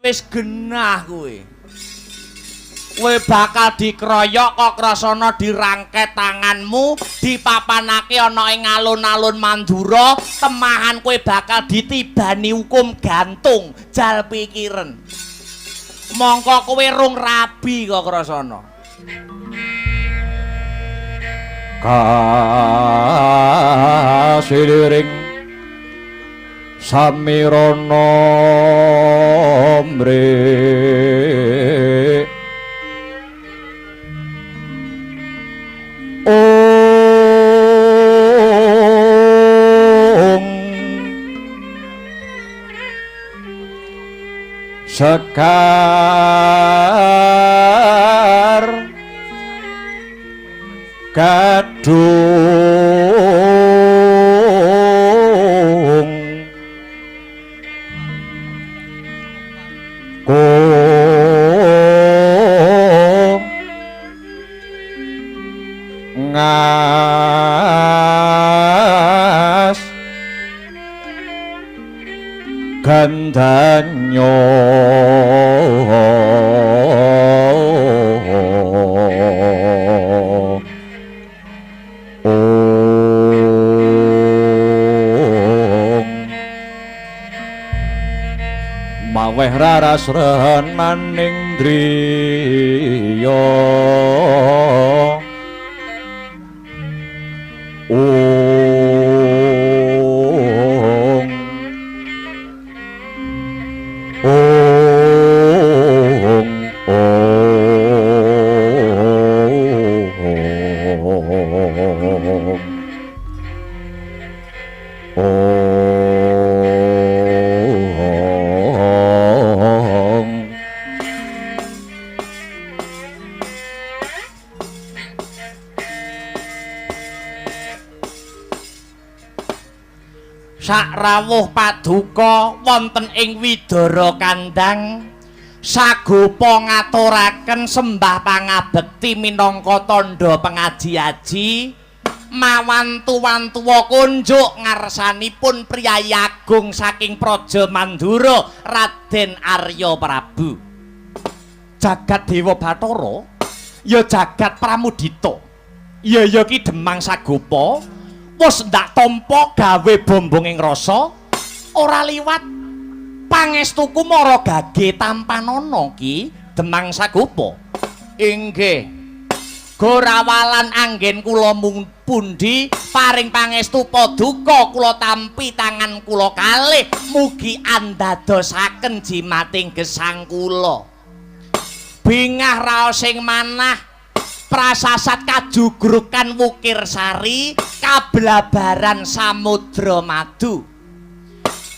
Wis genah kowe. Kowe bakal dikroyok kok krasana dirangket tanganmu, dipapanake ana ing alun-alun Mandura, temahan kowe bakal ditibani hukum gantung, jal pikiren. Mongko kowe rung rabi kok krasana. Kasiliring samirana mrih sekar kadung ngas gandanyo maweh raras ren maning driya sak rawuh paduka wonten ing Widara Kandhang sagopa ngaturaken sembah pangabekti minangka tandha pengaji-aji mawan tuwan-tuwa kunjuk ngarsanipun priyayi agung saking Praja Mandura Raden Arya Prabu. Jagat Dewa Bathara ya jagat Pramudita ya ki Demang Sagopa wis ndak tampa gawe bombong ing rasa ora liwat pangestuku mara gage tampanana ki Demang Sagopa. Inggih Gorawalan anggen kula pundi paring pangestu paduka kula tampi tangan kula kalih mugi andadosaken jimating gesang kula. Bingah raos sing manah prasasat kajugrukan Wukir Sari kablabaran Samudra Madu.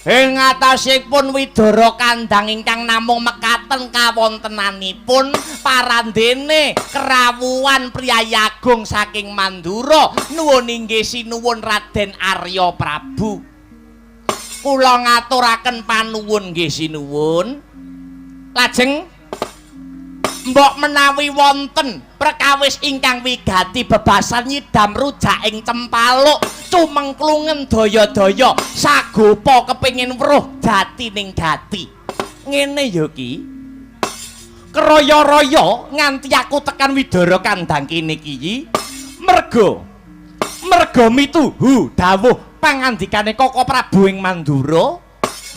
Ing atasipun Widara Kandhang ingkang namung mekaten kawontenanipun parandene kerawuhan priyayi agung saking Mandura nuwun inggih sinuwun Raden Arya Prabu. Kula ngaturaken panuwun nggih sinuwun. Lajeng mbok menawi wonten perkawis ingkang wigati bebasan nyidam rujak ing Cempaluk cumengklungen daya-daya Sagopa kepingin weruh jati ning jati ngene ya ki keroyo-royo nganti aku tekan Widara Kandhang kene ki merga mituhu dawuh pangandikane Kaka Prabu ing Mandura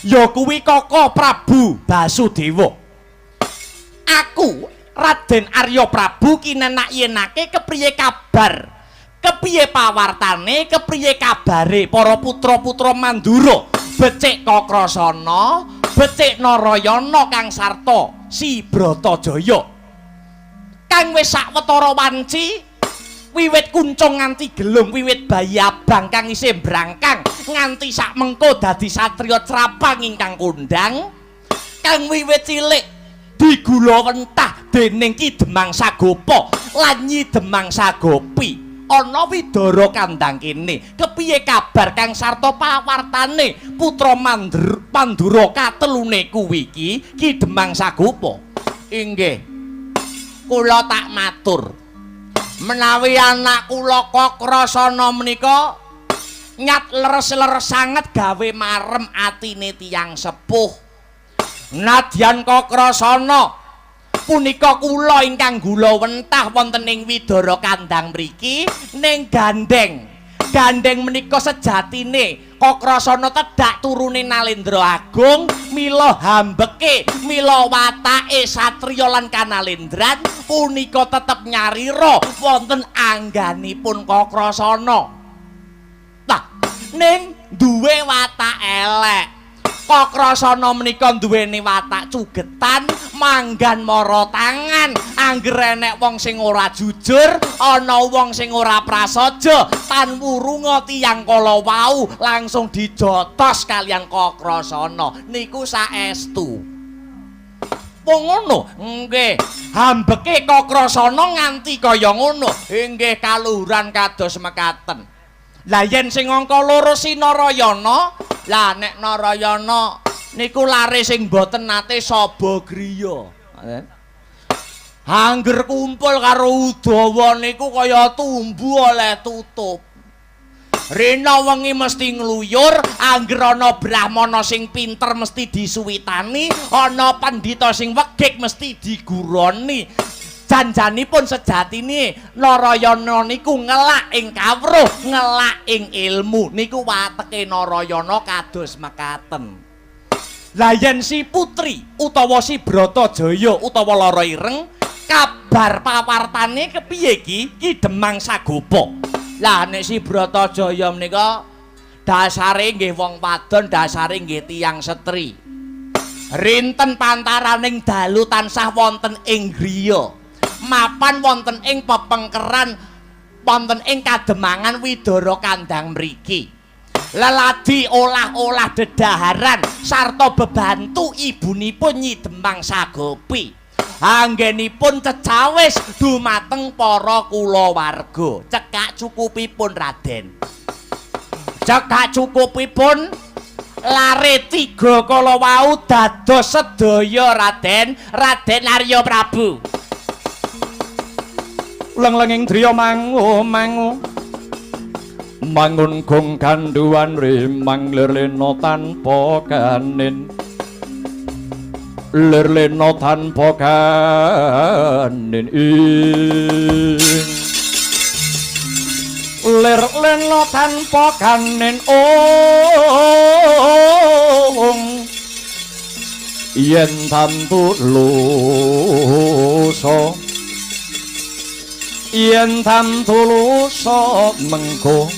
ya kuwi Kaka Prabu Basudewa. Aku Raden Arya Prabu kinenak yenake kepriye kabar, kepriye pawartane, kepriye kabare para putra-putra Mandura, becik Kakrasana, becik Narayana kang sarta si Bratajaya. Kang wis sawetara wanci wiwit kuncung nganti gelung, wiwit bayi abang kang isih brangkang nganti sak mengko dadi satriya crapang ingkang kondhang, kang wiwit cilik digula wentah dening Ki Demang Sagopa lan Nyi Demang Sagopi ana Widara Kandhang kene. Kepiye kabar kang sarta pawartane putra Mandura katelune kuwi Ki Demang Sagopa? Inggih kula tak matur menawi anak kula Kakrasana menika nyat leres-leres sanget gawe marem atine tiyang sepuh. Nadyan Kakrasana punika kula ingkang gula wentah wonten ing Widara Kandang mriki ning Gandeng menika sejatine Kakrasana tedhak turune Nalendra Agung mila hambeke mila watake satriya lan kanalendran punika tetep nyarira wonten angganipun Kakrasana. Nah, ning duwe watak elek. Kakrasana menika duweni watak cugetan, manggan mara tangan, angger enek wong sing ora jujur, ana wong sing ora prasaja, tan wurunga tiyang kala wau langsung dijotos kaliyan Kakrasana. Niku saestu. Wong ngono, nggih. Hambeke Kakrasana nganti kaya ngono. Inggih kaluhuran kados mekaten. Lah yen sing angka 2 si Narayana, lah nek Narayana niku lare sing boten nate saba griya. Angger kumpul karo Udawa niku kaya tumbu oleh tutup. Rena wengi mesti ngluyur, angger ana brahmana sing pinter mesti disuwitani, ana pandhita sing wegik mesti diguroni. Janjanipun sejatine Narayana niku ngelak ing kawruh, ngelak ing ilmu. Niku wateke Narayana kados mekaten. Lah yen si putri utawa si Bratajaya utawa Lara Ireng kabar pawartane kepiye Ki Demang Sagopa. Lah nek si Bratajaya menika dasare nggih wong wadon, dasare nggih tiyang setri. Rinten pantaraning dalu tansah wonten ing griya. Mapan wonten ing pepengkeran wonten ing kademangan Widara Kandang mriki. Leladi olah-olah dedaharan sarta bebantu ibunipun Nyi Demang Sagopi. Anggenipun cecawis dumateng para kulawarga. Cekak cukupipun Raden. Cekak cukupipun lare 3 kala wau dados sedaya Raden Arya Prabu. Ulang-langing driya mangu mangun gong kanduan rimang lirlena tanpa kanin lirlena tanpa kanin lirlena tanpa kanin yen tantu luso yen tantulusa mengko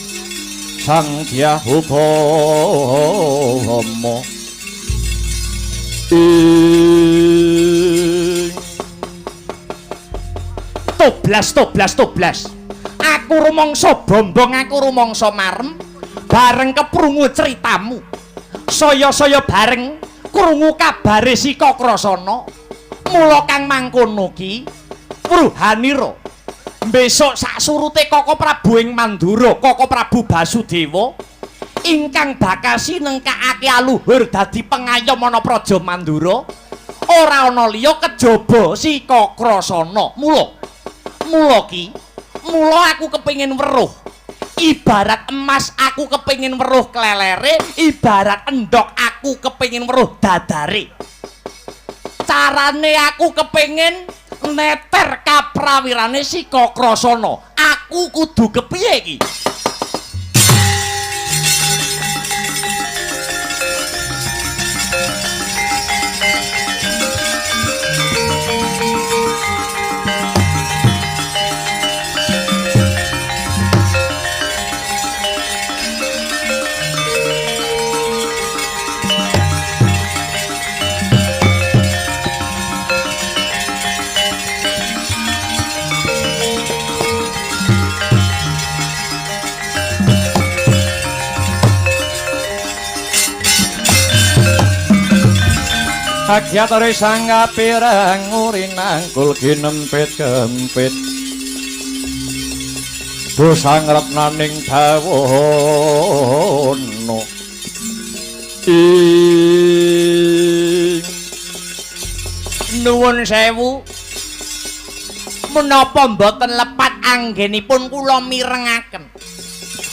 sang Hyang Upama Toblas aku rumangsa bombong, aku rumangsa marem bareng keprungu ceritamu saya bareng krungu kabare si Kakrasana mula kang mangkono ki Pruhanira besok sak surute Koko Prabu ing Mandura, Koko Prabu Basudewa ingkang bakal sinengkakake aluhur dadi pengayom ana Praja Mandura ora ana liya kejaba si Kakrasana. Mula aku kepengin weruh ibarat emas, aku kepengin weruh klelere, ibarat endhog aku kepengin weruh dadare. Carane aku kepengin neter kaprawirane si Kakrasana. Aku kudu kepiye iki? Agyatare sangga pirang urinangkul kinempit kempit dosang retnaning dawana nuwun sewu menapa mboten lepat anggenipun kula mirengaken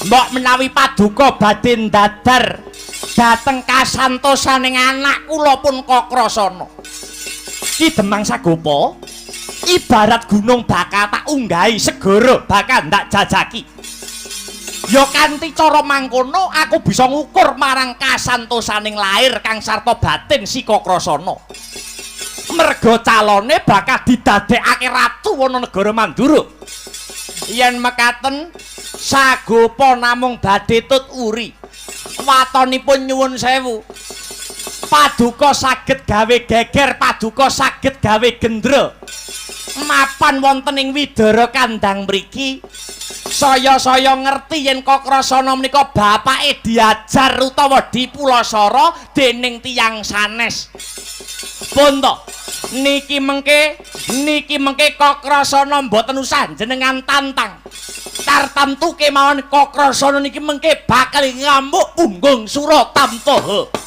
mbok menawi paduka badhe ndadar dhateng kasantosaning anak kula pun Kakrasana. Ki Demang Sagopa ibarat gunung bakal tak unggahi segara bakal ndak jajaki. Ya kanthi cara mangkono aku bisa ngukur marang kasantosaning lair kang sarta batin si Kakrasana. Merga calone bakal didadekake ratu wana negara Mandura. Yen mekaten Sagopa namung badhe tut uri. Watonipun nyuwun sewu. Paduka saged gawe geger, paduka saged gawe gendra. Mapan wonten ing Widara Kandang mriki, saya ngerti yen Kakrasana menika bapake diajar utawa dipulasara dening tiyang sanes. Bonto, niki mengke Kakrasana mboten usah jenengan tantang. Tartamtu kemawon Kakrasana niki mengke bakal ngamuk punggung Suratamtaha.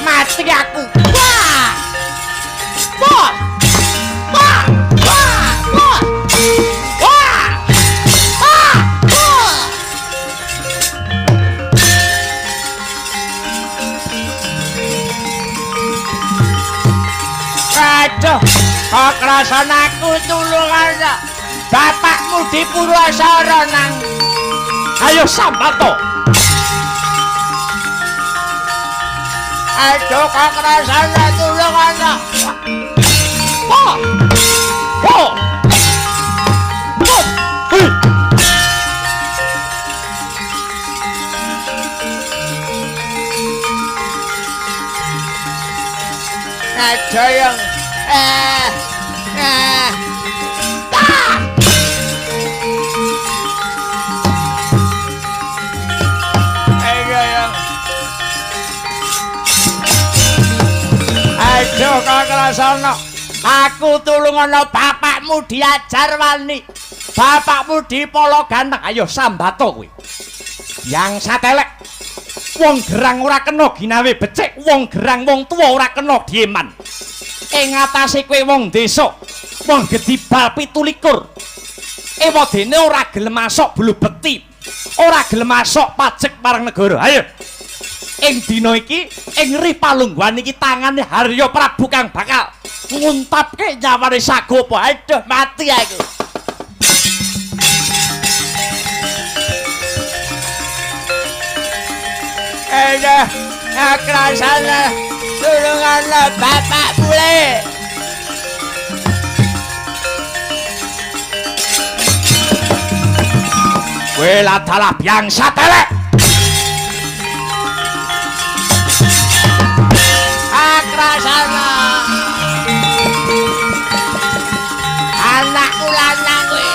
Mati aku. Wah! Wah! Wah! Wah! Wah! Wah! Wah! Wah! Aduh, Kakrasanaku tulungan. Bapakmu dipulasara nang. Ayo sambato. Aduh Kakrasana tulung ana. Wah. Wah. Aduh yang Aduh Kakrasana, aku tulungono bapakmu diajar wani, bapakmu dipolo ganteng. Ayo sambato kowe. Yang satelek, wong gerang ora kena ginawe becik, wong gerang wong tuwa ora kena dieman. Ing atase kowe wong desa, wong gedibal 17. Ewadene ora gelem masuk bulu bekti, ora gelem masuk pajek marang negara. Ayo. Ing dina iki ing Ripalungguhan iki tangane Harya Prabu kang bakal nguntapke nyawane Sagopa. Aduh mati aku. Aduh Kakrasana tulunganlah bapak bule. Kowe ladalah biang satelek. Kakrasana anakku lanang kowe.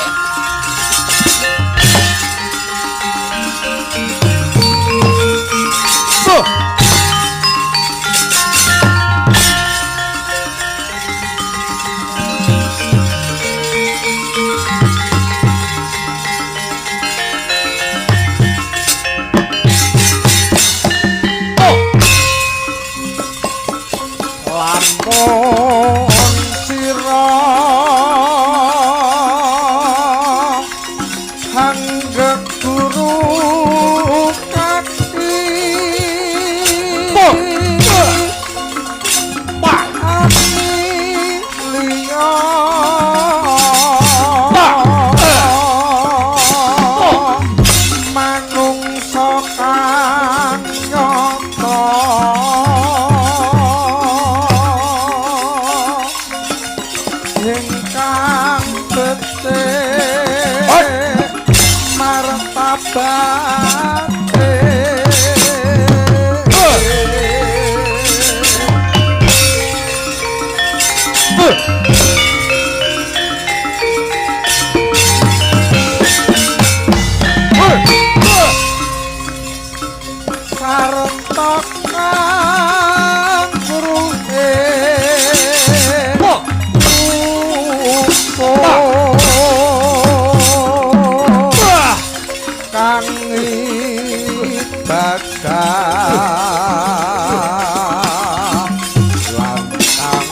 Karta kang gurune kang ibadah lan kang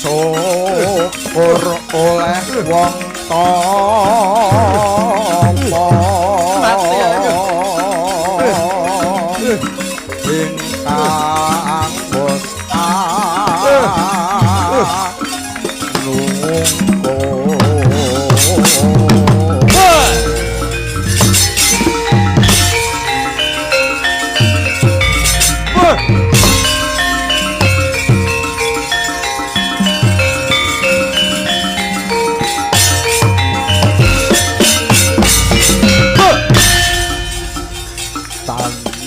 syukur oleh wong tapa ingkang bosta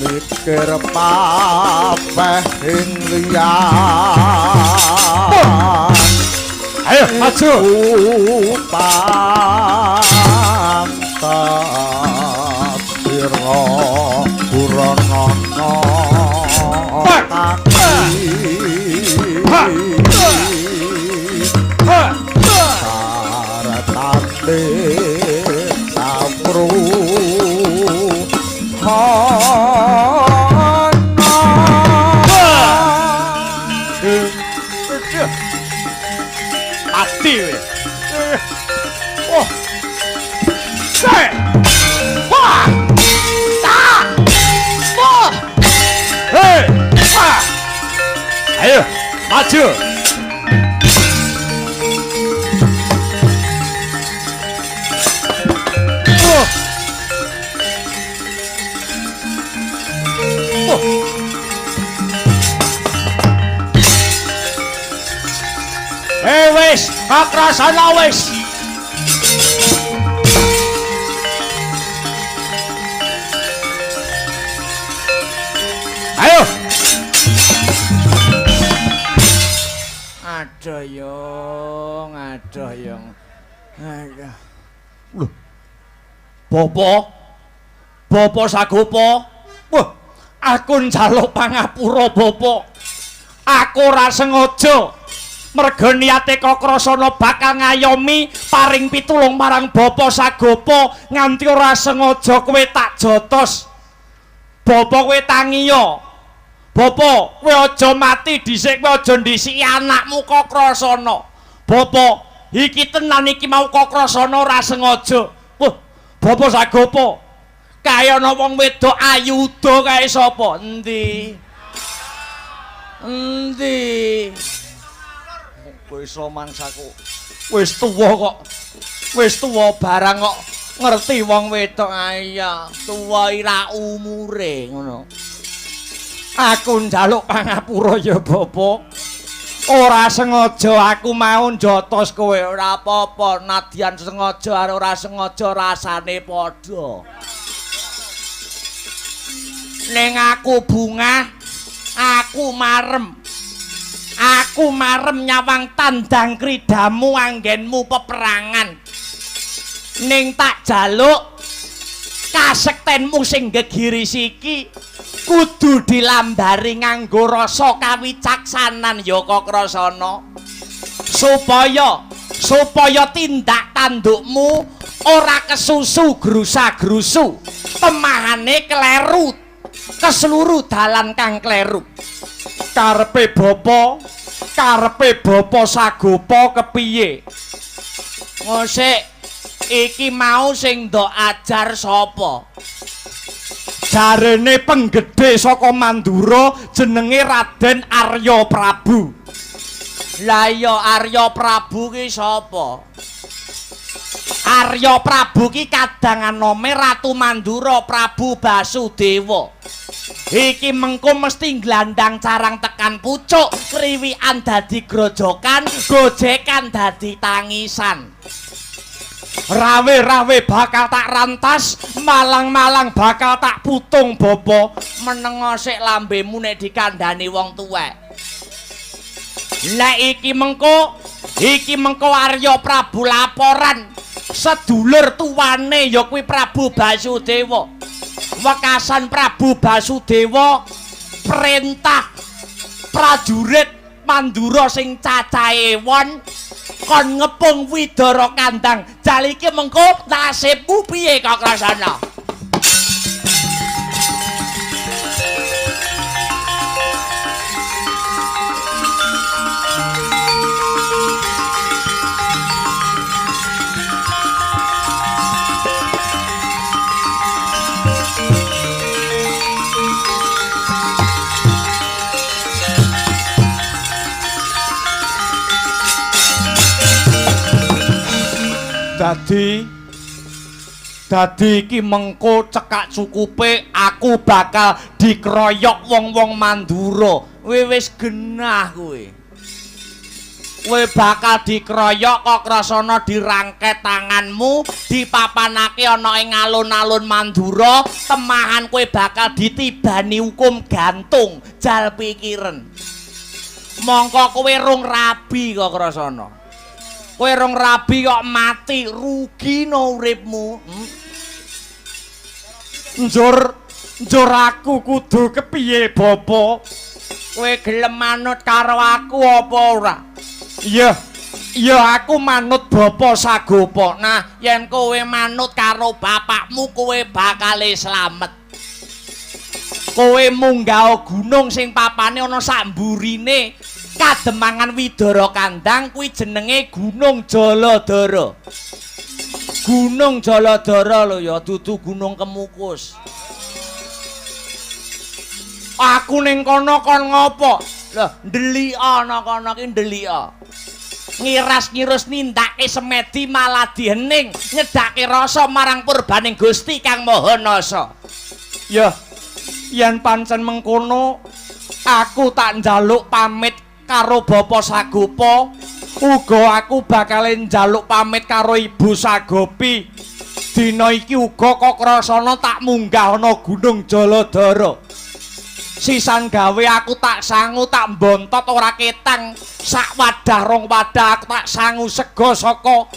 mikir papeh ing liyan ayo maju pantas sira puranana saratane sapru mati wis oh saya wah ta wah hei wah ayo maju wis, kakrasana wis. Ayo. Aduh yong, aduh yong. Aduh. Lho. Bapa Sagopa. Wah, aku njaluk pangapura, Bapa. Aku ora sengaja. Merga niate Kakrasana bakal ngayomi paring pitulung marang Bapa Sagopa nganti ora sengaja kowe tak jotos. Bapa kowe tangiya. Bapa, kowe aja mati dhisik, kowe aja ndhisiki anakmu Kakrasana. Bapa, iki tenan iki mau Kakrasana ora sengaja. Wah, Bapa Sagopa. Kaya ana wong wedok Ayuda kae sapa? Endi? Endi? Wis mangsaku. Wis tuwa kok. Wis tuwa barang kok ngerti wong wedok aya. Tuwa ira umure ngono. Aku njaluk pangapura ya Bapak. Ora sengaja aku mau njotos kowe, ora apa-apa. Nadyan sengaja karo ora sengaja rasane padha. Ning aku bungah, aku marem. Aku marem nyawang tandang kridamu anggenmu peperangan. Ning tak jaluk kasektenmu sing gegiris iki kudu dilambari nganggo rasa kawicaksanan ya Kakrasana. Supaya tindak tandukmu ora kesusu grusa-grusu. Temahane kleru. Keseluruh dalan kang kleru. Karepe Bapa Sagopa kepiye? Ngosik iki mau sing ndok ajar sapa? Jarene penggede saka Mandura jenenge Raden Arya Prabu. Lah ya Arya Prabu ki sapa? Arya Prabu ki kadang anome Ratu Mandura Prabu Basudewa. Iki mengko mesti glandang carang tekan pucuk, kriwikan dadi grojokan, gojekan dadi tangisan. Rawe-rawe bakal tak rantas, malang-malang bakal tak putung bobo. Menengo sik lambemu nek dikandhani wong tuwek. Lah iki mengko Arya Prabu laporan. Sedulur tuwane ya kuwi Prabu Basudewa. Wekasan Prabu Basudewa perintah prajurit Mandura sing cacahe won kon ngepung Widara Kandang. Jal iki mengko nasibmu piye kok rasana? Dadi iki mengko cekak cukupe aku bakal dikeroyok wong-wong Mandura. Wis genah kowe. Kowe bakal dikeroyok kok rasana dirangket tanganmu, dipapanake ana ing alun-alun Mandura, temahan kowe bakal ditibani hukum gantung, jal pikiren. Mongko kowe rung rabi kok rasana. Kowe rong rabi kok mati, rugi no uripmu. Njur aku kudu kepiye, Bapa? Kowe gelem manut karo aku apa ora? Iya aku manut Bapa Sagopa. Nah, yen kowe manut karo bapakmu kowe bakal slamet. Kowe munggah gunung sing papane ana sak mburine. Kademangan Widara Kandang kuwi jenenge Gunung Jaladara. Gunung Jaladara lho ya, dudu Gunung Kemukus. Aku ning kono kon ngopo? Lho, ndelika ana kono ki ndelika. Ngiras-ngirus nindake semedi malah diening nyedake rasa marang purbaning Gusti Kang Maha Nasa. Ya, yen pancen mengkono aku tak njaluk pamit karo Bapak Sagopa, uga aku bakal njaluk pamit karo Ibu Sagopi. Dina iki uga kok rasana tak munggah ana Gunung Jaladara. Sisan gawe aku tak sangu tak mbontot ora ketang, sak wadah rong wadah aku tak sangu sega saka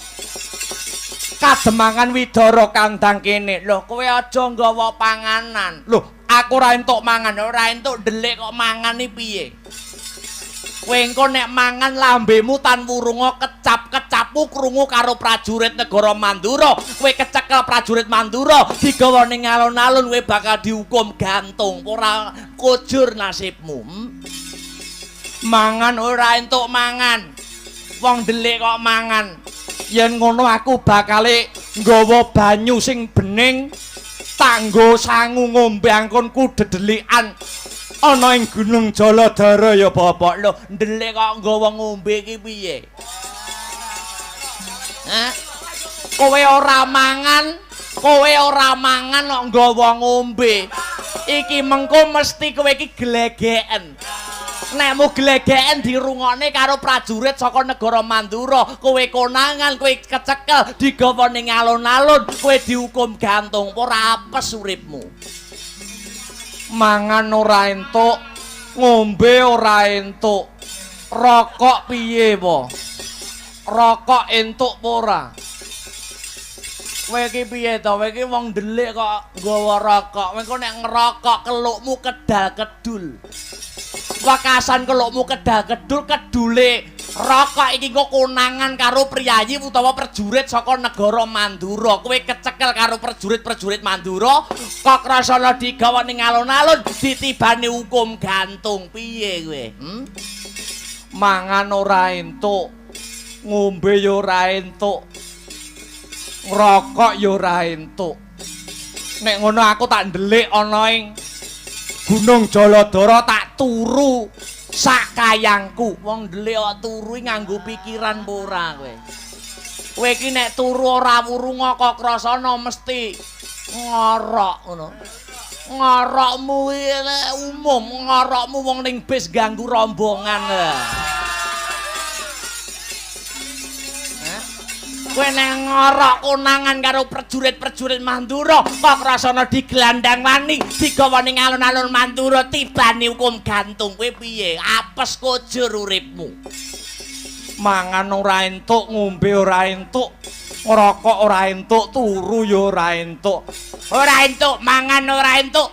Kademangan Widara Kandang kene. Lho, kowe aja nggawa panganan. Lho, aku ora entuk mangan, ora entuk ndelik kok mangan iki piye? Kowe engko nek mangan lambemu tan wurunga kecap-kecapmu krungu karo prajurit negara Mandura. Kowe kecekel prajurit Mandura, digawa ning alun-alun kowe bakal dihukum gantung. Ora kujur nasibmu. Mangan ora entuk mangan. Wong ndelik kok mangan. Yen ngono aku bakale nggawa banyu sing bening, tanggo sangu ngombe angkonku dedelikan ana ing Gunung Jaladara ya Bapak. Lho, ndelik kok nggawa ngombe iki piye? Hah? Kowe ora mangan kok nggawa ngombe. Iki mengko mesti kowe iki glegeken. Nek mu glegeken dirungokne karo prajurit saka negara Mandura, kowe konangan, kowe kecekel, digawa ning alun-alun, kowe dihukum gantung, ora apes uripmu. Mangan ora entuk, ngombe ora entuk. Rokok piye, Po? Rokok entuk apa ora? Kowe iki piye to? Kowe iki wong ndelik kok nggawa rokok. Kowe nek ngerokok kelukmu kedal-kedul. Wakasan kelukmu kedal-kedul, kedule rokok iki kok konangan karo priyayi utawa prajurit saka negara Mandura. Kowe kecekel karo prajurit Mandura, kok rasana digawa ning alun-alun, ditibani hukum gantung. Piye kowe? Mangan ora entuk, ngombe ya ora entuk, ngrokok ya ora entuk. Nek ngono aku tak ndelik ana ing Gunung Jaladara tak turu sak kayangku. Wong ndelik kok turu nganggo pikiran apa ora kowe? Kowe iki nek turu ora wurunga kok krasana mesti ngorok ngono. Ngorokmu umum, ngorokmu wong ning bis ganggu rombongan. Kowe nek ngorok konangan karo prajurit-prajurit Mandura, kok rasane digelandang wani, digawa ning alun-alun Mandura tibane hukum gantung. Kowe piye? Apes kojur uripmu. Mangan ora entuk, ngombe ora entuk, ngrokok ora entuk, turu ya ora entuk. Ora entuk mangan, ora entuk.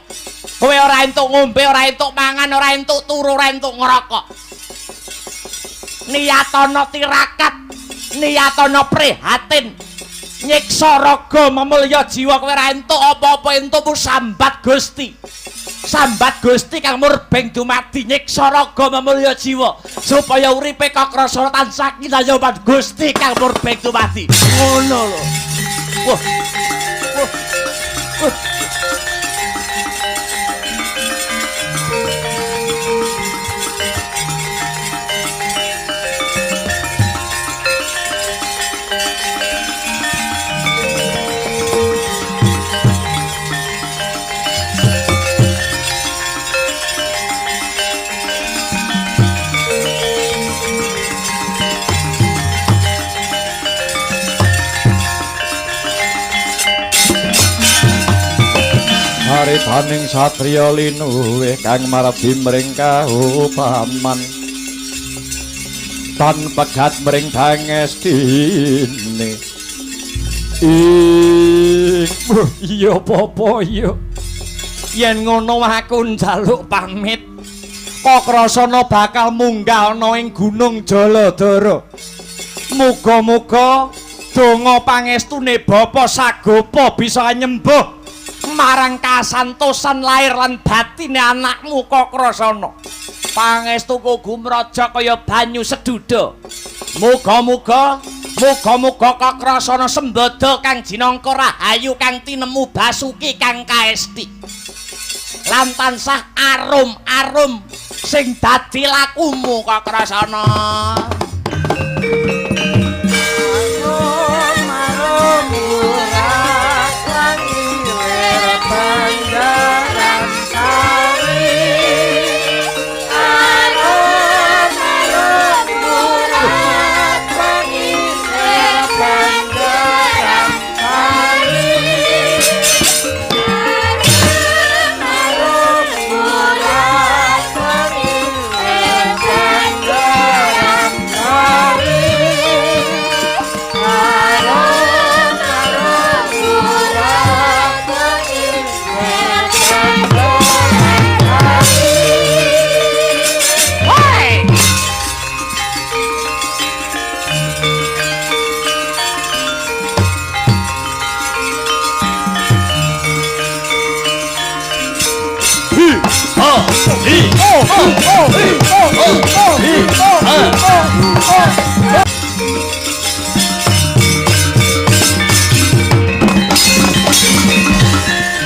Kowe ora entuk ngombe, ora entuk mangan, ora entuk turu, ora entuk ngrokok. Niyatana tirakat, niyatana prihatin. Nyiksa raga mamulya jiwa kowe ora entuk apa-apa, entukmu sambat Gusti. Sambat Gusti kang murbeng dumadi nyiksa raga mamulya jiwa supaya uripe Kakrasana tansah kinayoman Gusti kang murbeng dumadi. Ngono lho. Wah. Wah. Wah. Haribaning satriya linuwih kang marbi mring kaupaman tan pegat mring pangestine Iya apa iya. Yen ngono aku njaluk pamit. Kakrasana bakal munggah ana ing Gunung Jaladara. Muga-muga donga pangestune Bapa Sagopa bisa nyembuh marang kasantosan lahir lan batine anakmu Kakrasana. Pangestuku gumraja kaya banyu seduda. Muga-muga Kakrasana sembada kang jinangka rahayu kang tinemu Basuki kang kaesti. Lan tansah arum-arum sing dadi lakumu Kakrasana.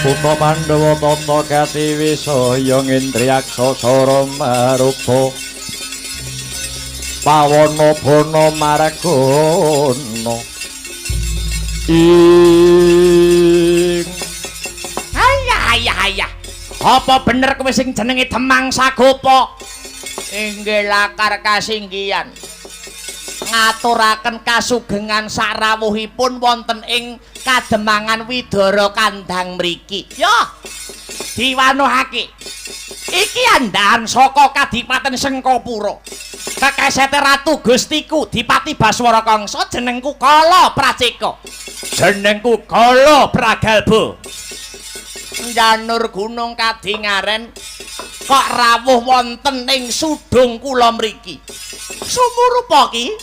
Putra Pandhawa tata katiwisaya ngendriyaksa sara marupa pawana bana margana ing Ayah. Apa bener kowe sing jenenge Demang Sagopa? Inggih lakar kasinggihan. Ngaturaken kasugengan sarawuhipun wonten ing Kademangan Widara Kandhang mriki. Yo. Diwanuhake. Iki andahan saka Kadipaten Sengkapura. Kekesete Ratu Gustiku Dipati Baswara Kangsa jenengku Kala Praceka. Jenengku Kala Pragalba. Janur Gunung Kadingaren kok rawuh wonten ing sudung kula mriki. Sumurupa ki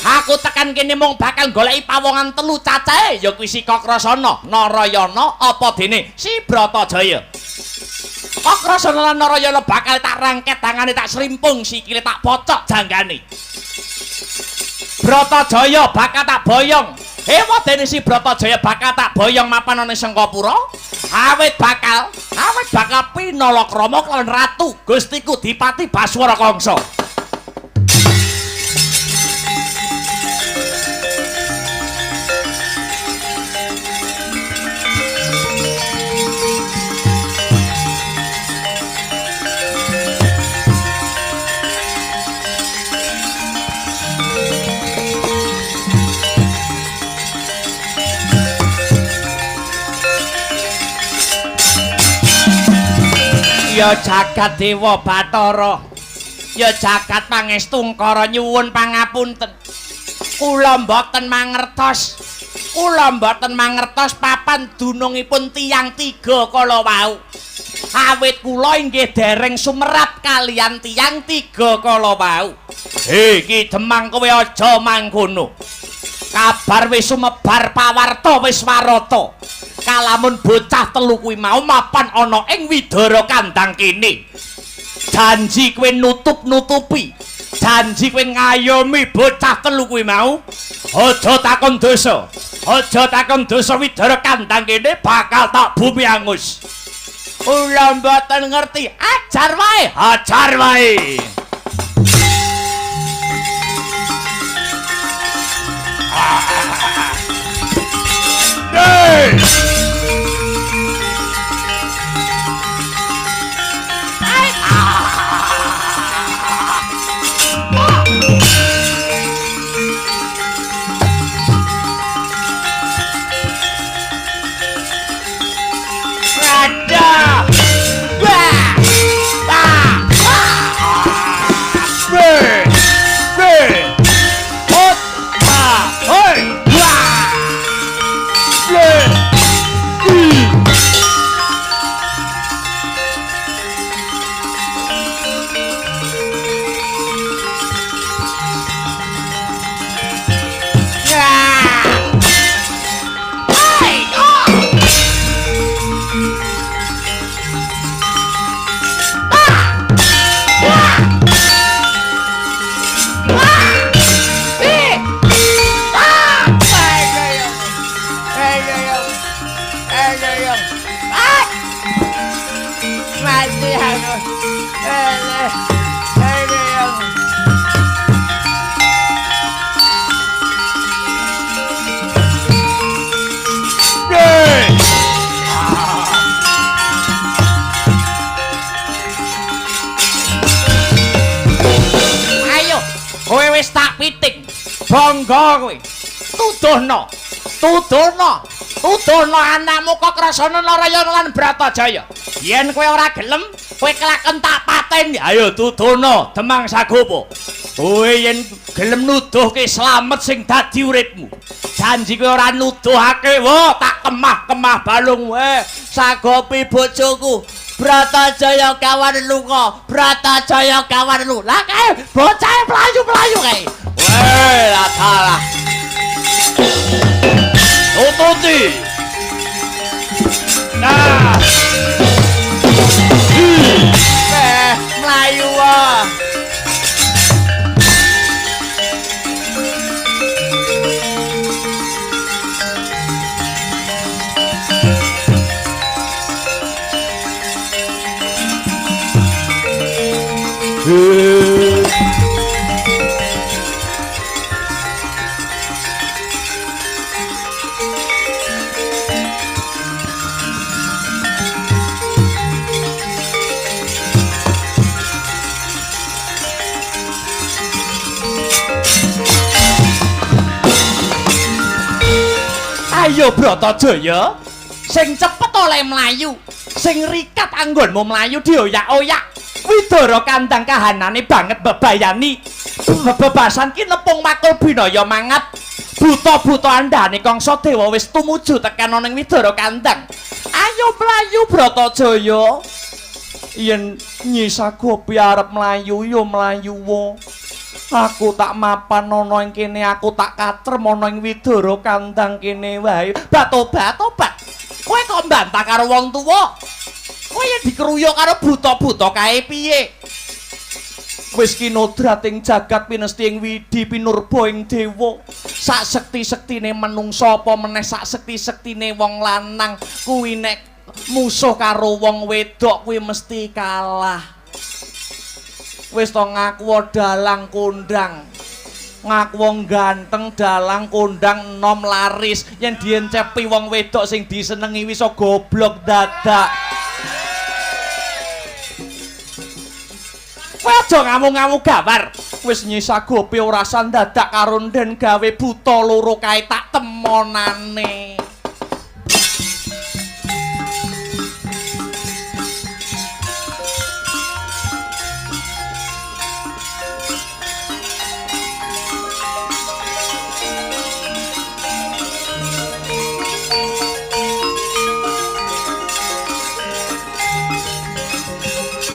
aku tekan kene mung bakal goleki pawongan telu cacahe ya kuwi si Kakrasana, Narayana apa dene si Bratajaya. Kakrasana lan Narayana bakal tak rangket tangane tak srimpung sikile tak pocok janggane. Bratajaya bakal tak boyong. Wadene si Bratajaya bakal tak boyong mapan ana Sengkapura. Awit bakal pinalakrama lan Ratu Gustiku Dipati Baswara Kangsa. Ya jagat Dewa Bathara, ya jagat Pangestungkara nyuwun pangapunten. Kula mboten mangertos. Kula mboten mangertos papan dunungipun tiyang tiga kala wau. Awit kula inggih dereng sumerap kalian tiyang tiga kala wau. Ki Demang kowe aja mangkono. Kabar wis sumebar pawarta wis warata. Kalamun bocah telu kuwi mau mapan ana ing Widara Kandang kene. Janji kowe nutup-nutupi. Janji kowe ngayomi bocah telu kuwi mau. Aja takon dosa. Aja takon dosa Widara Kandang kene bakal tak bumi angus. Kula mboten ngerti. Ajar wae, ajar wae. Kowe wis tak pitik. Bangga kowe. Tuduhna. Tuduhna anakmu Kakrasana Narayana lan Bratajaya. Yen kowe ora gelem, kowe kelaken tak pateni. Ayo tuduhna Demang Sagopa. Kowe yen gelem nuduhke slamet sing dadi uripmu. Janji kowe ora nuduhake, wo tak kemah-kemah balung wae. Sagopi bojoku. Bratajaya kawan lunga, Bratajaya kawan lu. Lah kae bocah mlayu-mlayu kae. Weh, lah salah. Tututi. Nah. Mlayu wae. Ayo Bratajaya, sing cepet oleh mlayu, sing rikat anggonmu mlayu dioyak-oyak. Widara Kandang kahanane banget bebayani. Bebasan ki nepung makul binaya mangat. Buta-buta andhane Kangsa Dewa wis tumuju tekan ana ing Widara Kandang. Ayo mlayu Bratajaya. Yen Nyi Sagopi arep mlayu ya mlayu wae. Aku tak mapan ana ing kene, aku tak katrem ana ing Widara Kandang kene wae. Tobat. Kowe kok mbantah karo wong tuwa? Kowe yen dikruyuk karo buta-buta kae piye? Wis kinodrating jagat pinesti ing widi pinurba ing dewa. Sak sekti-sektine manungsa apa meneh sak sekti-sektine wong lanang kuwi nek musuh karo wong wedok kuwi mesti kalah. Wis to ngaku dalang kondang. Ngaku ganteng dalang kondang enom laris. Yen diencepi wong wedok sing disenengi wis goblok dadak. Kowe aja ngamuk-ngamuk gawar. Wis Nyi Sagopi ora san dadak karo nden gawe buta loro kae tak temonane.